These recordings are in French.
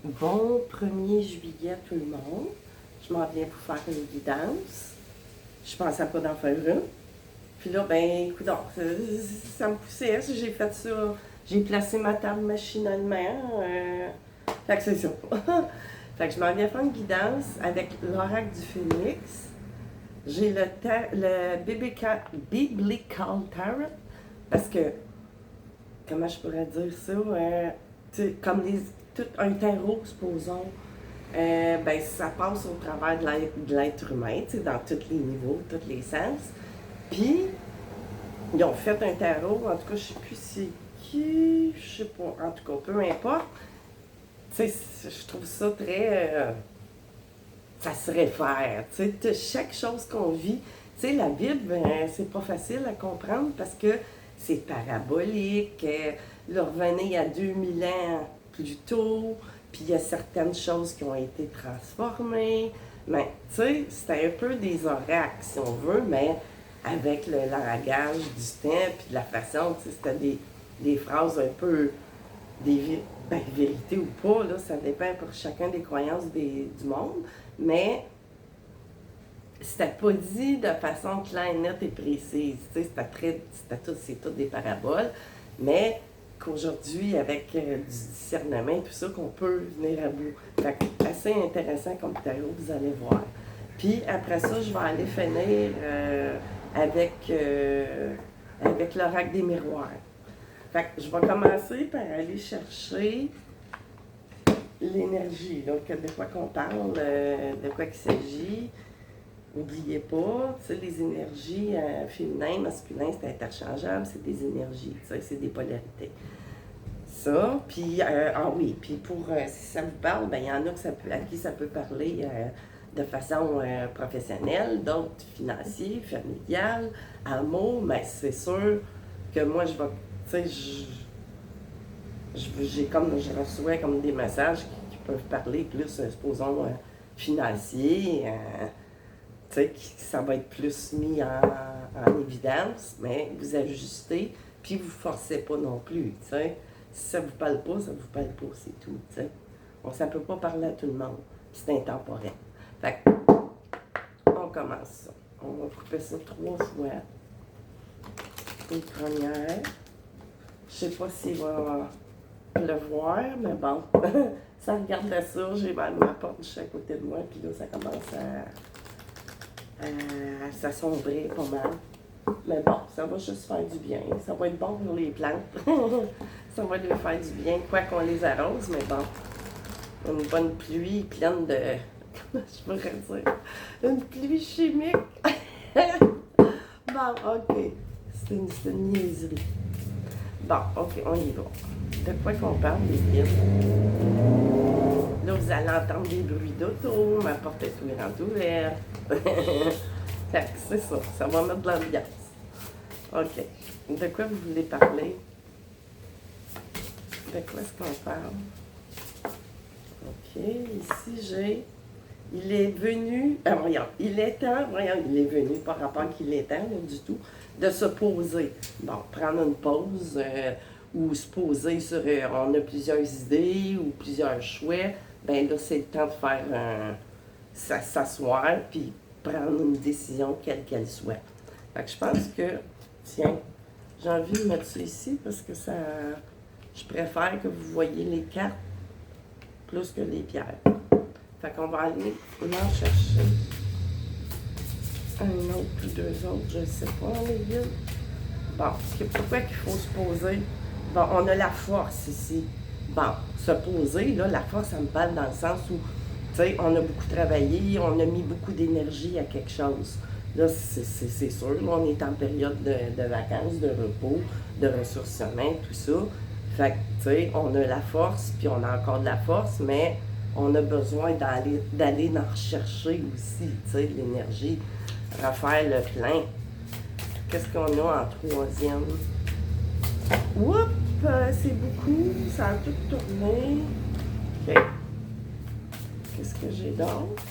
Bon 1er juillet tout le monde. Je m'en viens pour faire une guidance. Je pensais pas d'en faire une. Puis là, ben, écoute, ça me poussait. J'ai fait ça. J'ai placé ma table machinalement. Fait que c'est ça. Fait que je m'en viens faire une guidance avec l'oracle du Phénix. J'ai le Biblical Tarot. Parce que, comment je pourrais dire ça? Comme tout un tarot, supposons, ben, ça passe au travers de l'être humain, dans tous les niveaux, tous les sens. Puis, ils ont fait un tarot, en tout cas, je sais plus c'est qui, je sais pas, en tout cas, peu importe. Je trouve ça très... ça se réfère, chaque chose qu'on vit. La Bible, c'est pas facile à comprendre parce que c'est parabolique. Là, revenez à 2000 ans plus tôt, puis il y a certaines choses qui ont été transformées. Mais, c'était un peu des oracles, si on veut, mais avec le langage du temps, puis de la façon, c'était des phrases un peu, vérité ou pas, là, ça dépend pour chacun des croyances du monde, mais c'était pas dit de façon claire, nette et précise. C'est tout des paraboles, mais qu'aujourd'hui, avec du discernement, tout ça, qu'on peut venir à bout. Fait que assez intéressant comme tarot, vous allez voir. Puis après ça, je vais aller finir avec l'oracle des miroirs. Fait que je vais commencer par aller chercher l'énergie, donc de quoi qu'on parle, de quoi il s'agit. N'oubliez pas, les énergies féminin, masculin, c'est interchangeable, c'est des énergies, c'est des polarités. Ça, puis, oui, puis pour, si ça vous parle, ben il y en a à qui ça peut parler de façon professionnelle, d'autres financiers, familiales, amour, mais c'est sûr que moi, je vais, je reçois comme des messages qui peuvent parler plus, supposons, financiers, ça va être plus mis en évidence, mais vous ajustez, puis vous ne forcez pas non plus, Si ça ne vous parle pas, ça ne vous parle pas, c'est tout, ça ne peut pas parler à tout le monde, c'est intemporel. Fait que, on commence ça. On va couper ça 3 fois. Une première. Je sais pas s'il va pleuvoir, mais bon, ça regarde ça, j'ai ma porte juste à côté de moi, puis là, ça commence à s'assombrir pas mal. Mais bon, ça va juste faire du bien. Ça va être bon pour les plantes. Ça va lui faire du bien, quoi qu'on les arrose, mais bon. Une bonne pluie pleine de... Comment je pourrais dire? Une pluie chimique. Bon, OK. C'est une niaiserie. Bon, OK, on y va. De quoi qu'on parle, les guides? Là, vous allez entendre des bruits d'auto, ma porte est ouverte. C'est ça, ça va mettre de l'ambiance. OK. De quoi vous voulez parler? De quoi est-ce qu'on parle? OK, ici j'ai... Il est venu... il est venu, par rapport qu'il est temps, là, du tout, de se poser. Bon, prendre une pause ou se poser sur... on a plusieurs idées ou plusieurs choix. Ben là, c'est le temps de faire s'asseoir puis prendre une décision quelle qu'elle soit. Fait que je pense que... Tiens, j'ai envie de mettre ça ici parce que ça... Je préfère que vous voyez les cartes plus que les pierres. Fait qu'on va aller en chercher un autre ou 2 autres, je ne sais pas, les gars. Bon, pourquoi qu'il faut se poser? Bon, on a la force ici. Bon, se poser, là, la force, ça me parle dans le sens où, on a beaucoup travaillé, on a mis beaucoup d'énergie à quelque chose. Là, c'est sûr, là, on est en période de vacances, de repos, de ressourcement, tout ça. Fait que, on a la force, puis on a encore de la force, mais on a besoin d'aller en rechercher aussi, de l'énergie, refaire le plein. Qu'est-ce qu'on a en 3e? Oups, c'est beaucoup, ça a tout tourné. OK. Qu'est-ce que j'ai d'autre?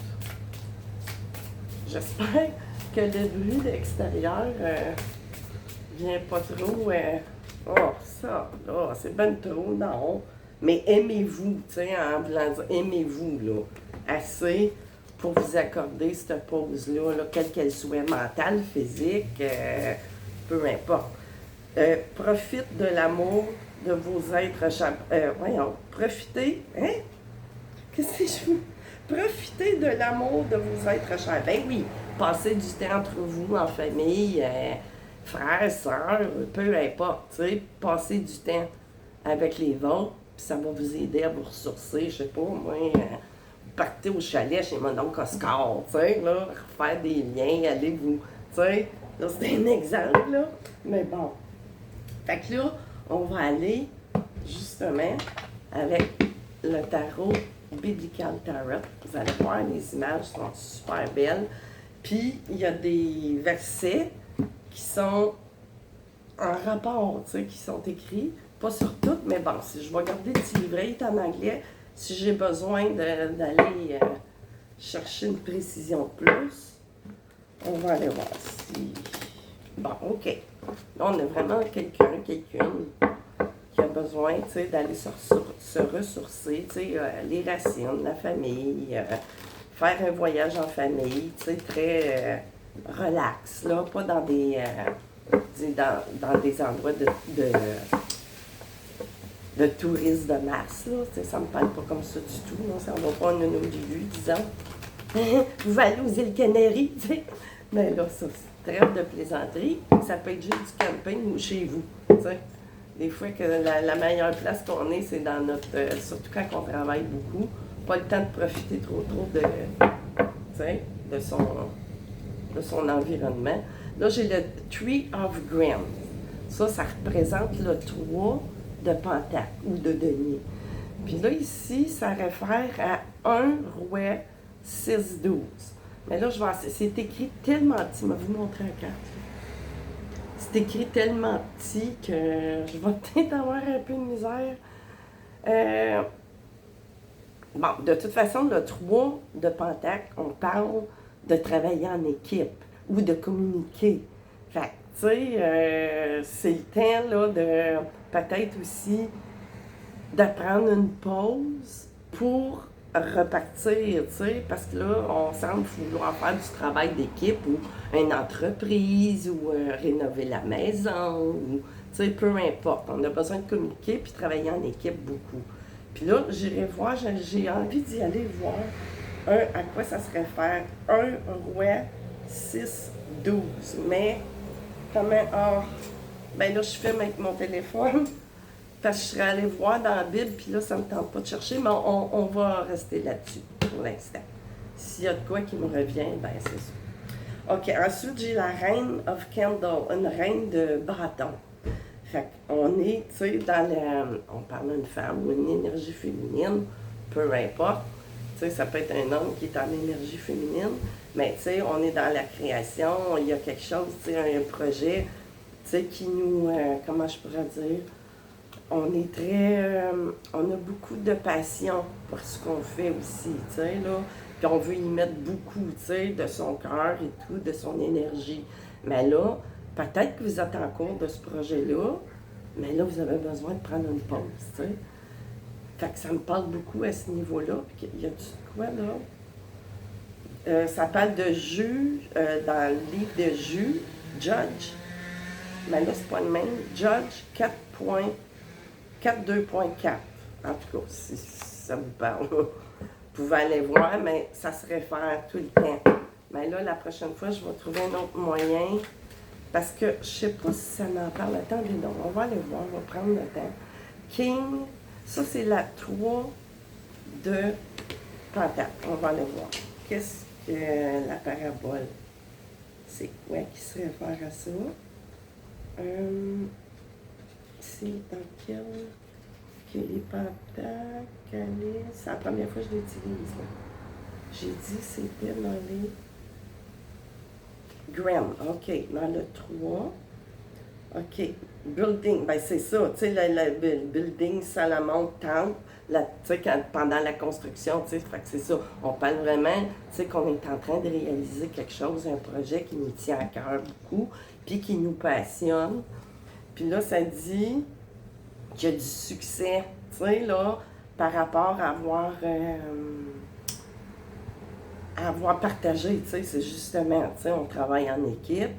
J'espère que le bruit de l'extérieur vient pas trop... oh, ça, là, c'est ben trop, non. Mais aimez-vous, tu sais, en voulant dire, aimez-vous, là, assez pour vous accorder cette pause-là, là, quelle qu'elle soit, mentale, physique, peu importe. Profite de l'amour de vos êtres chers. Voyons, profitez, hein? Qu'est-ce que je veux? Profitez de l'amour de vos êtres chers. Ben oui, passez du temps entre vous, en famille, frères, sœurs, peu importe, tu sais, passez du temps avec les vôtres, puis ça va vous aider à vous ressourcer, je sais pas, moi, partez au chalet chez mon oncle Oscar, tu sais, là, refaire des liens, allez vous, tu sais, là, c'est un exemple, là, mais bon. Fait que là, on va aller, justement, avec le tarot Biblical Tarot. Vous allez voir, les images sont super belles. Puis, il y a des versets qui sont en rapport, tu sais, qui sont écrits, pas sur toutes, mais bon, si je vais garder le petit livret, il est en anglais, si j'ai besoin d'aller chercher une précision de plus, on va aller voir si... Bon, OK. Là, on a vraiment quelqu'une qui a besoin, tu sais, d'aller se ressourcer, tu sais, les racines, la famille, faire un voyage en famille, tu sais, très relax, là, pas dans des... dans des endroits de touristes de masse, là. Ça me parle pas comme ça du tout, non, ça va pas en une vue, disons. Vous allez aux îles Canaries, tu sais. Mais là, ça, c'est trêve de plaisanterie. Ça peut être juste du camping ou chez vous, tu sais. Des fois que la meilleure place qu'on est, c'est dans notre... surtout quand on travaille beaucoup, pas le temps de profiter trop de, tu sais, de son environnement. Là, j'ai le Tree of Grand. Ça représente le 3 de Pentacle ou de denier. Puis là, ici, ça réfère à 1 roi 6-12. Mais là, c'est écrit tellement petit. Je vais vous montrer la carte. C'est écrit tellement petit que je vais peut-être avoir un peu de misère. Bon, de toute façon, le 3 de Pentacle, on parle de travailler en équipe ou de communiquer. Fait tu sais, c'est le temps là, de peut-être aussi de prendre une pause pour repartir, tu sais, parce que là, on semble vouloir faire du travail d'équipe ou une entreprise ou rénover la maison ou, tu sais, peu importe. On a besoin de communiquer puis travailler en équipe beaucoup. Puis là, j'irai voir, j'ai envie d'y aller voir à quoi ça se réfère. 1 roi 6-12. Mais, comment, ben là, je filme avec mon téléphone. Parce que je serais allée voir dans la Bible, puis là, ça ne me tente pas de chercher, mais on va rester là-dessus pour l'instant. S'il y a de quoi qui me revient, ben c'est ça. OK, ensuite, j'ai la reine of Candle, une reine de bâton. Fait qu'on est, tu sais, on parle d'une femme ou une énergie féminine, peu importe. Tu sais, ça peut être un homme qui est en énergie féminine, mais tu sais, on est dans la création, il y a quelque chose, tu sais, un projet, tu sais, qui nous, comment je pourrais dire, on est on a beaucoup de passion pour ce qu'on fait aussi, tu sais, là. Puis on veut y mettre beaucoup, tu sais, de son cœur et tout, de son énergie. Mais là, peut-être que vous êtes en cours de ce projet-là, mais là, vous avez besoin de prendre une pause, tu sais. Fait que ça me parle beaucoup à ce niveau-là. Puis y a-tu quoi, là? Ça parle de juge, dans le livre de Juge, Judge. Mais là, c'est pas le même. Judge 4.2.4. En tout cas, si ça vous parle, vous pouvez aller voir, mais ça se réfère tout le temps. Mais là, la prochaine fois, je vais trouver un autre moyen. Parce que je sais pas si ça m'en parle. Attendez donc, on va aller voir, on va prendre le temps. King, ça c'est la 3 de Pentacle. On va aller voir. Qu'est-ce que la parabole? C'est quoi qui se réfère à ça? C'est dans quel... Que les Pentacles, c'est la première fois que je l'utilise. J'ai dit que c'était dans les... Grand, OK, dans le 3. OK, building, ben c'est ça, tu sais, le building, Salomon, temple, tu sais, pendant la construction, tu sais, fait que c'est ça. On parle vraiment, tu sais, qu'on est en train de réaliser quelque chose, un projet qui nous tient à cœur beaucoup, puis qui nous passionne. Puis là, ça dit qu'il y a du succès, tu sais, là, par rapport à avoir partagé, tu sais, c'est justement, tu sais, on travaille en équipe,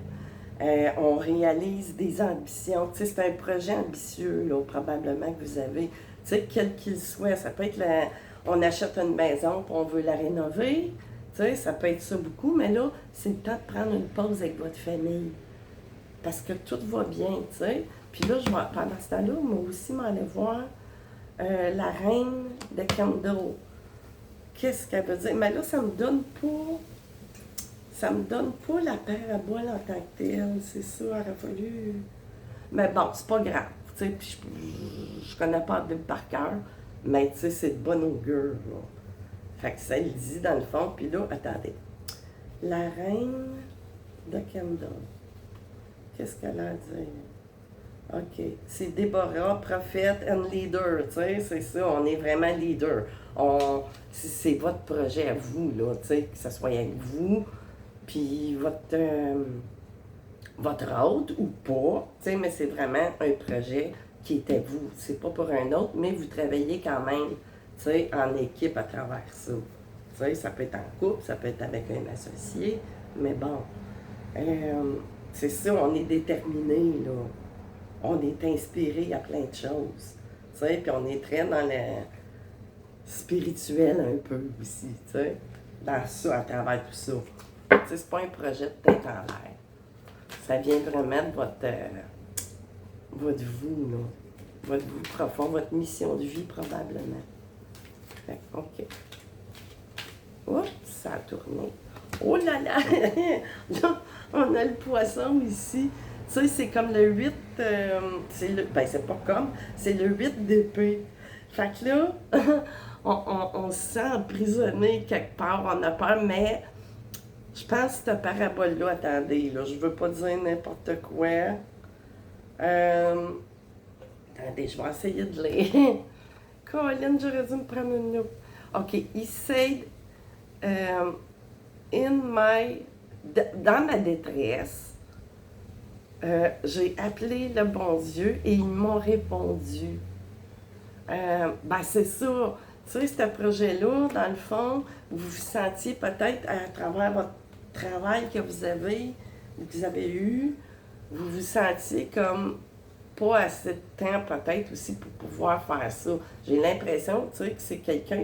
on réalise des ambitions, tu sais, c'est un projet ambitieux, là, probablement que vous avez, tu sais, quel qu'il soit, ça peut être on achète une maison puis on veut la rénover, tu sais, ça peut être ça beaucoup, mais là, c'est le temps de prendre une pause avec votre famille, parce que tout va bien, tu sais, puis là, pendant ce temps-là, moi aussi, m'aller voir la reine de Kendall. Qu'est-ce qu'elle veut dire? Mais là, ça me donne pas la parabole en tant que telle, c'est ça, il aurait fallu... Mais bon, c'est pas grave, tu sais, puis je connais pas la Bible par cœur, mais tu sais, c'est de bonne augure, là. Fait que ça le dit dans le fond, puis là, attendez. La reine de Kendall, qu'est-ce qu'elle a à dire? OK. C'est Déborah, prophète and leader, tu sais, c'est ça, on est vraiment leader. C'est votre projet à vous, là, tu sais, que ce soit avec vous, puis votre hôte ou pas, tu sais, mais c'est vraiment un projet qui est à vous. C'est pas pour un autre, mais vous travaillez quand même, tu sais, en équipe à travers ça. Tu sais, ça peut être en couple, ça peut être avec un associé, mais bon, c'est ça, on est déterminé, là. On est inspiré à plein de choses, tu sais, puis on est très dans le spirituel un peu aussi, tu sais, dans ça, à travers tout ça. Tu sais, c'est pas un projet de tête en l'air. Ça vient vraiment de votre vous, là. Votre vous profond, votre mission de vie, probablement. Fait, OK. Oups, ça a tourné. Oh là là! Là, on a le poisson ici. Tu sais, c'est comme le 8, c'est pas comme, c'est le 8 d'épée. Fait que là, on se sent emprisonné quelque part, on a peur, mais je pense que cette parabole-là, attendez, là, je veux pas dire n'importe quoi. Attendez, je vais essayer de lire. Colin, j'aurais dû me prendre une note. OK, he said, dans ma détresse, j'ai appelé le bon Dieu et ils m'ont répondu. Ben c'est ça. Tu sais, ce projet-là, dans le fond, vous vous sentiez peut-être à travers votre travail que vous avez eu, vous vous sentiez comme pas assez de temps peut-être aussi pour pouvoir faire ça. J'ai l'impression, tu sais, que c'est quelqu'un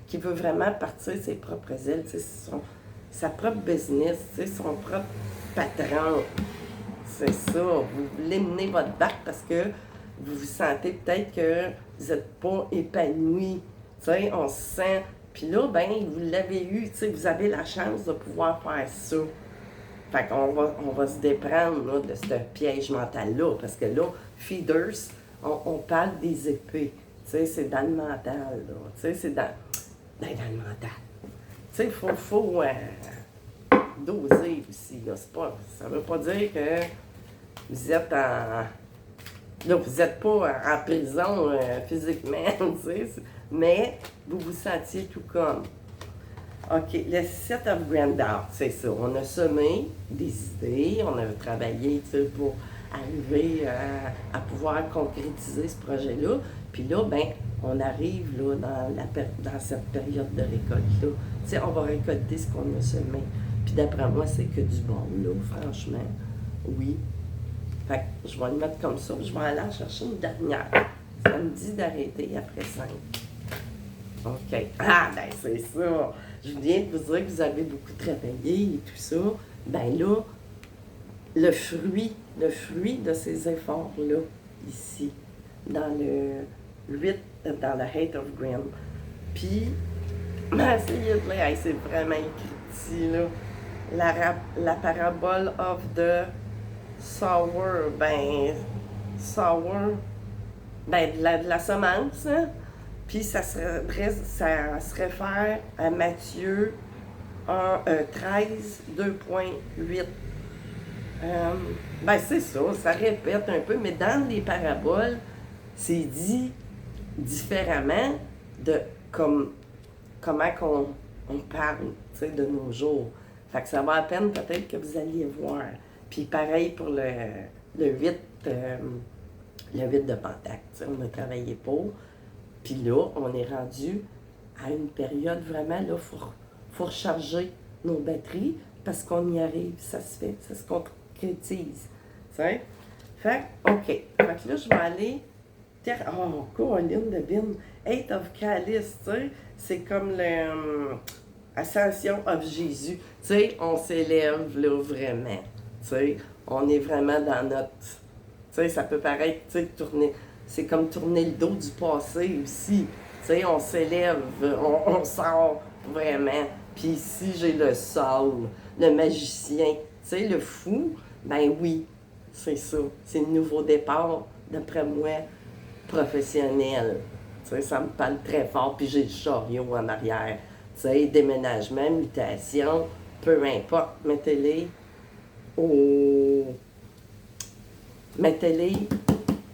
qui veut vraiment partir de ses propres ailes, tu sais, sa propre business, tu sais, son propre patron. C'est ça. Vous voulez mener votre barque parce que vous vous sentez peut-être que vous n'êtes pas épanoui. Tu sais, on se sent. Puis là, ben, vous l'avez eu, tu sais, vous avez la chance de pouvoir faire ça. Fait qu'on va se déprendre là, de ce piège mental-là. Parce que là, feeders, on parle des épées. Tu sais, c'est dans le mental, là. Tu sais, c'est dans le mental. Tu sais, il faut doser aussi, là. Ça veut pas dire que vous êtes là, vous n'êtes pas en prison physiquement, tu sais, mais vous vous sentiez tout comme. OK, le set of Grandeur, c'est ça. On a semé des idées, on a travaillé, tu sais, pour arriver à pouvoir concrétiser ce projet-là. Puis là, ben, on arrive là, dans cette période de récolte-là. Tu sais, on va récolter ce qu'on a semé. Puis d'après moi, c'est que du bon, là, franchement. Oui. Fait que je vais le mettre comme ça. Je vais aller en chercher une dernière. Ça me dit d'arrêter après 5. OK. Ah, ben c'est ça. Je viens de vous dire que vous avez beaucoup travaillé et tout ça. Ben là, le fruit de ces efforts-là, ici, dans le 8, dans le Height of Graham. Puis, essayez de lire, c'est vraiment écrit ici, là. La parabole of the sour, de la semence, hein? Puis ça se réfère à Matthieu 13, 2.8. C'est ça répète un peu, mais dans les paraboles, c'est dit différemment de comment on parle, tu sais, de nos jours. Fait que ça va à peine peut-être que vous alliez voir. Puis pareil pour le 8 de Pentacle. On a travaillé pour. Puis là, on est rendu à une période vraiment, là, faut recharger nos batteries parce qu'on y arrive, ça se fait, ça se concrétise. T'sais? Fait OK. Fait que là, je vais aller. Oh, Caroline de Bin. Eight of Calice, tu sais. C'est comme l'Ascension of Jésus. Tu sais, on s'élève là vraiment. Tu sais, on est vraiment dans notre. Tu sais, ça peut paraître, tu sais, tourner. C'est comme tourner le dos du passé aussi. Tu sais, on s'élève, on sort vraiment. Puis ici, j'ai le sol, le magicien. Tu sais, le fou, ben oui, c'est ça. C'est le nouveau départ, d'après moi, professionnel. Tu sais, ça me parle très fort. Puis j'ai le chariot en arrière. Tu sais, déménagement, mutation, peu importe. Au... Mettez-les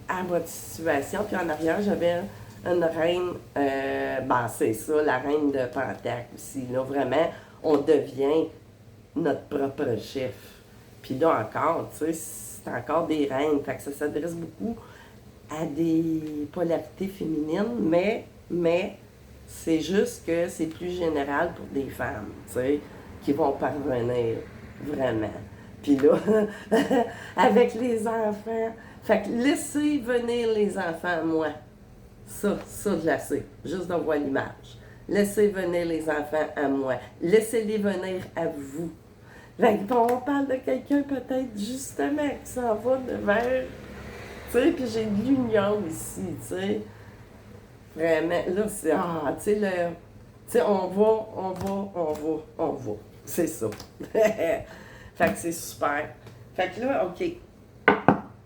à votre situation. Puis en arrière, j'avais une reine, ben c'est ça, la reine de Pentacle aussi. Là, vraiment, on devient notre propre chef. Puis là encore, tu sais, c'est encore des reines. Fait que ça s'adresse beaucoup à des polarités féminines, mais c'est juste que c'est plus général pour des femmes, tu sais, qui vont parvenir vraiment. Puis là, avec les enfants, fait que laissez venir les enfants à moi. Ça, je la sais, juste de voir l'image. Laissez venir les enfants à moi. Laissez-les venir à vous. Fait que, on parle de quelqu'un peut-être justement qui s'en va vers, tu sais, puis j'ai de l'union ici, tu sais. Vraiment, là, c'est, tu sais, tu sais, on va. C'est ça. Fait que c'est super. Fait que là, OK,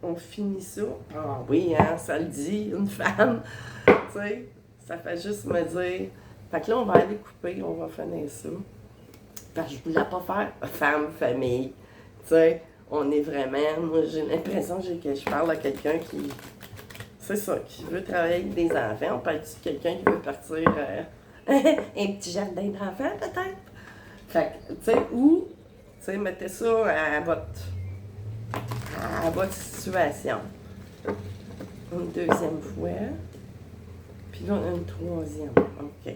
on finit ça. Ah oui, hein, ça le dit, une femme. Tu sais, ça fait juste me dire. Fait que là, on va aller couper, on va finir ça. Parce que je voulais pas faire femme, famille. Tu sais, on est vraiment. Moi, j'ai l'impression que je parle à quelqu'un qui. C'est ça, qui veut travailler avec des enfants. On parle de quelqu'un qui veut partir un petit jardin d'enfants, peut-être. Fait que, tu sais, ou, tu sais, mettez ça à votre situation. Une deuxième fois. Puis là, une troisième. OK.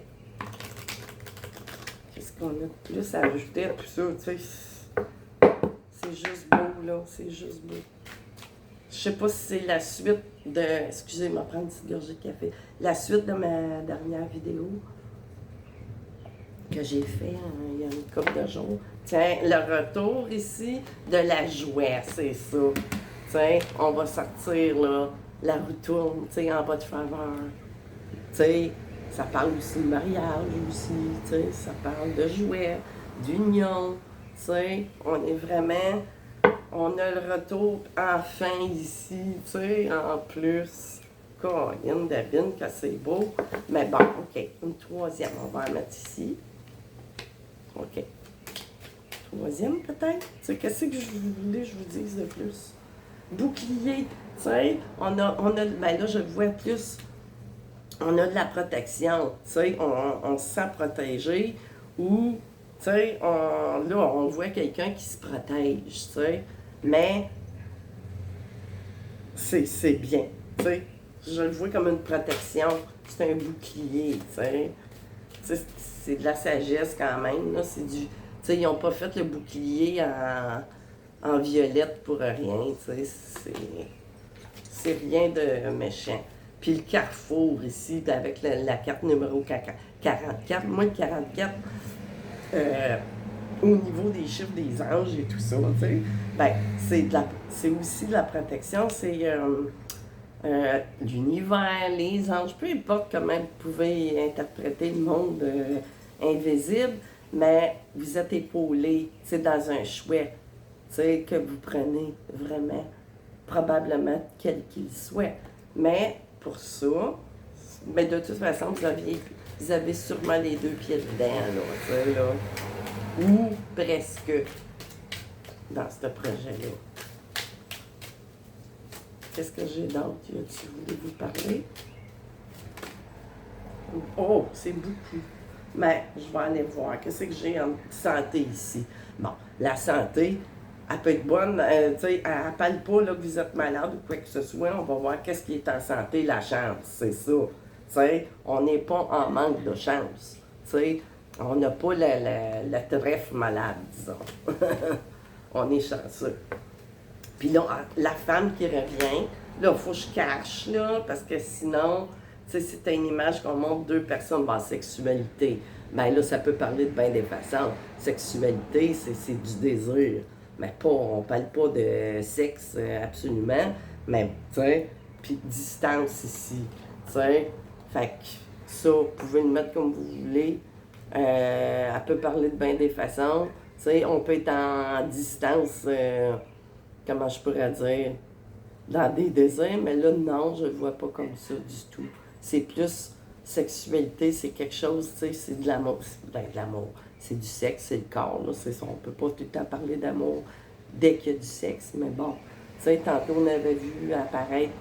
Qu'est-ce qu'on a de plus à ajouter à tout ça? Tu sais, c'est juste beau, là. C'est juste beau. Je sais pas si c'est la suite de. Excusez-moi, prendre une petite gorgée de café. La suite de ma dernière vidéo que j'ai fait il y a une couple de jours. Tiens, le retour ici de la joie, c'est ça. Tiens, on va sortir, là, la roue tourne, tu sais, en bas de faveur. Tu sais, ça parle aussi de mariage aussi, tu sais, ça parle de joie, d'union, tu sais, on est vraiment, on a le retour enfin ici, tu sais, en plus. Colline Dabine, que c'est beau. Mais bon, OK, une troisième, on va la mettre ici. OK. Troisième, peut-être? Tu sais, qu'est-ce que je voulais que je vous dise de plus? Bouclier, tu sais, on a, ben là, je le vois plus, on a de la protection, tu sais, on se sent protégé, ou, tu sais, là, on voit quelqu'un qui se protège, tu sais, mais c'est bien, tu sais, je le vois comme une protection, c'est un bouclier, tu sais, c'est de la sagesse quand même, là, c'est du, tu sais, ils n'ont pas fait le bouclier en violette pour rien, tu sais, c'est rien de méchant. Puis le carrefour ici, avec la carte numéro 44, moi le 44, au niveau des chiffres des anges et tout ça, tu sais, ben, c'est aussi de la protection, c'est l'univers, les anges, peu importe comment vous pouvez interpréter le monde invisible, mais vous êtes épaulé, c'est dans un choix, tu sais, que vous prenez vraiment, probablement quel qu'il soit. Mais pour ça, mais de toute façon, vous avez sûrement les deux pieds dedans, là, tu sais, là, ou presque dans ce projet-là. Qu'est-ce que j'ai d'autre? Tu voulais vous parler? Oh, c'est beaucoup. Mais je vais aller voir. Qu'est-ce que j'ai en santé ici? Bon, la santé, elle peut être bonne. Tu sais, elle ne parle pas là, que vous êtes malade ou quoi que ce soit. On va voir qu'est-ce qui est en santé, la chance. C'est ça. Tu sais, on n'est pas en manque de chance. Tu sais, on n'a pas le trèfle malade, disons. On est chanceux. Puis là, la femme qui revient, là, il faut que je cache, là, parce que sinon, tu sais, si t'as une image qu'on montre deux personnes en sexualité, ben là, ça peut parler de bien des façons. Sexualité, c'est du désir. Mais pas, on parle pas de sexe absolument, mais, tu sais, puis distance ici, tu sais. Fait que ça, vous pouvez le mettre comme vous voulez. Elle peut parler de bien des façons. Tu sais, on peut être en distance, comment je pourrais dire, dans des désirs, mais là, non, je le vois pas comme ça du tout. C'est plus sexualité, c'est quelque chose, tu sais, c'est de l'amour. Ben, de l'amour. C'est du sexe, c'est le corps, là, c'est ça. On peut pas tout le temps parler d'amour dès qu'il y a du sexe, mais bon. Tu sais, tantôt, on avait vu apparaître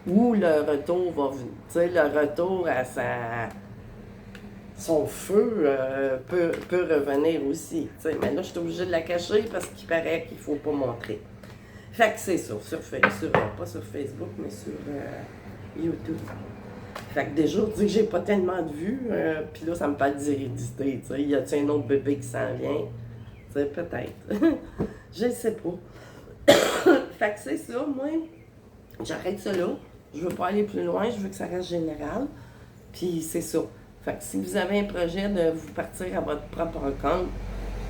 où le retour va venir. Tu sais, le retour à son feu peut revenir aussi. Tu sais, mais là, je suis obligée de la cacher parce qu'il paraît qu'il faut pas montrer. Fait que c'est ça, pas sur Facebook, mais sur YouTube. Fait que déjà, tu sais, j'ai pas tellement de vues, puis là, ça me parle d'hérédité, tu sais. Y a-t-il un autre bébé qui s'en vient? Tu sais, peut-être. Je sais pas. Fait que c'est ça, moi, j'arrête ça là. Je veux pas aller plus loin, je veux que ça reste général. Puis c'est ça. Fait que si vous avez un projet de vous partir à votre propre compte,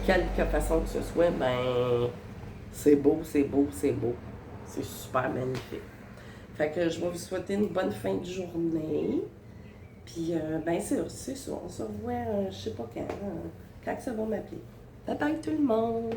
quelque façon que ce soit, ben c'est beau, c'est beau, c'est beau. C'est super magnifique. Fait que je vais vous souhaiter une bonne fin de journée. Puis, ben c'est ça. On se revoit, je sais pas quand ça va m'appeler. Bye bye tout le monde!